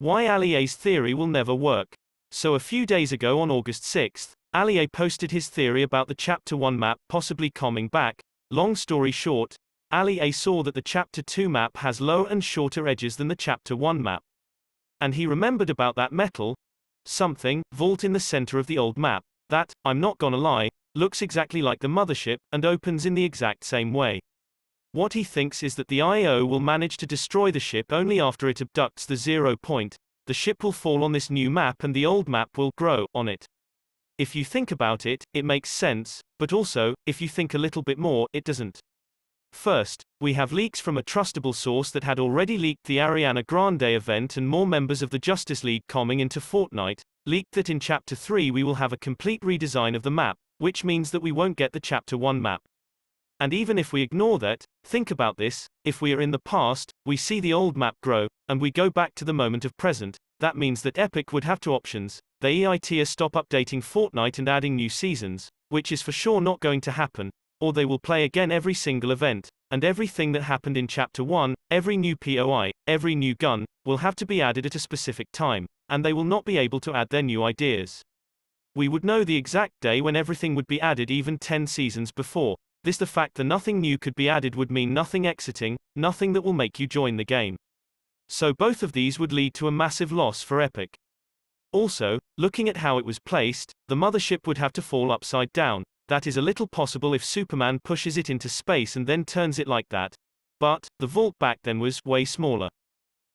Why Allié's theory will never work. So a few days ago on August 6th, Allié posted his theory about the Chapter 1 map possibly coming back. Long story short, Allié saw that the Chapter 2 map has lower and shorter edges than the Chapter 1 map. And he remembered about that metal something vault in the center of the old map, that, I'm not gonna lie, looks exactly like the mothership, and opens in the exact same way. What he thinks is that the IO will manage to destroy the ship only after it abducts the 0 point. The ship will fall on this new map and the old map will grow on it. If you think about it, it makes sense, but also, if you think a little bit more, it doesn't. First, we have leaks from a trustable source that had already leaked the Ariana Grande event and more members of the Justice League coming into Fortnite, leaked that in Chapter 3 we will have a complete redesign of the map, which means that we won't get the Chapter 1 map. And even if we ignore that, think about this, if we are in the past, we see the old map grow, and we go back to the moment of present, that means that Epic would have two options. They either stop updating Fortnite and adding new seasons, which is for sure not going to happen, or they will play again every single event, and everything that happened in Chapter 1, every new POI, every new gun, will have to be added at a specific time, and they will not be able to add their new ideas. We would know the exact day when everything would be added even 10 seasons before. The fact that nothing new could be added would mean nothing exiting, nothing that will make you join the game. So both of these would lead to a massive loss for Epic. Also, looking at how it was placed, the mothership would have to fall upside down. That is a little possible if Superman pushes it into space and then turns it like that. But, the vault back then was way smaller.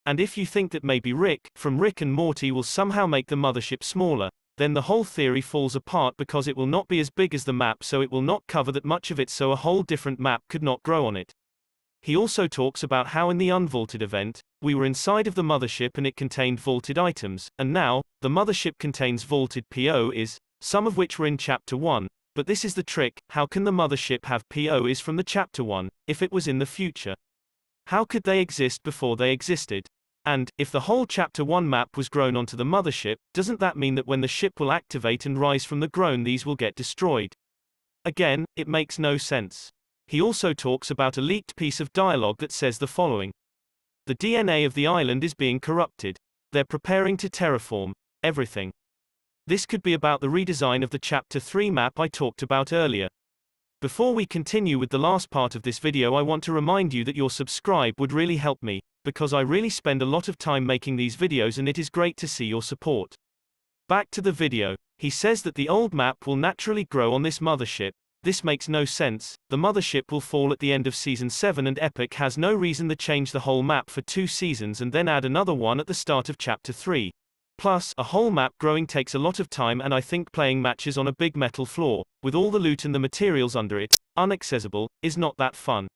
And if you think that maybe Rick, from Rick and Morty will somehow make the mothership smaller, then the whole theory falls apart because it will not be as big as the map, so it will not cover that much of it, so a whole different map could not grow on it. He also talks about how in the unvaulted event, we were inside of the mothership and it contained vaulted items, and now, the mothership contains vaulted POIs, some of which were in Chapter 1, but this is the trick, how can the mothership have POIs from the Chapter 1, if it was in the future? How could they exist before they existed? And, if the whole Chapter 1 map was grown onto the mothership, doesn't that mean that when the ship will activate and rise from the groan these will get destroyed? Again, it makes no sense. He also talks about a leaked piece of dialogue that says the following. The DNA of the island is being corrupted. They're preparing to terraform everything. This could be about the redesign of the Chapter 3 map I talked about earlier. Before we continue with the last part of this video, I want to remind you that your subscribe would really help me, because I really spend a lot of time making these videos and it is great to see your support. Back to the video. He says that the old map will naturally grow on this mothership. This makes no sense. The mothership will fall at the end of Season 7 and Epic has no reason to change the whole map for 2 seasons and then add another one at the start of Chapter 3. Plus, a whole map growing takes a lot of time, and I think playing matches on a big metal floor, with all the loot and the materials under it, inaccessible, is not that fun.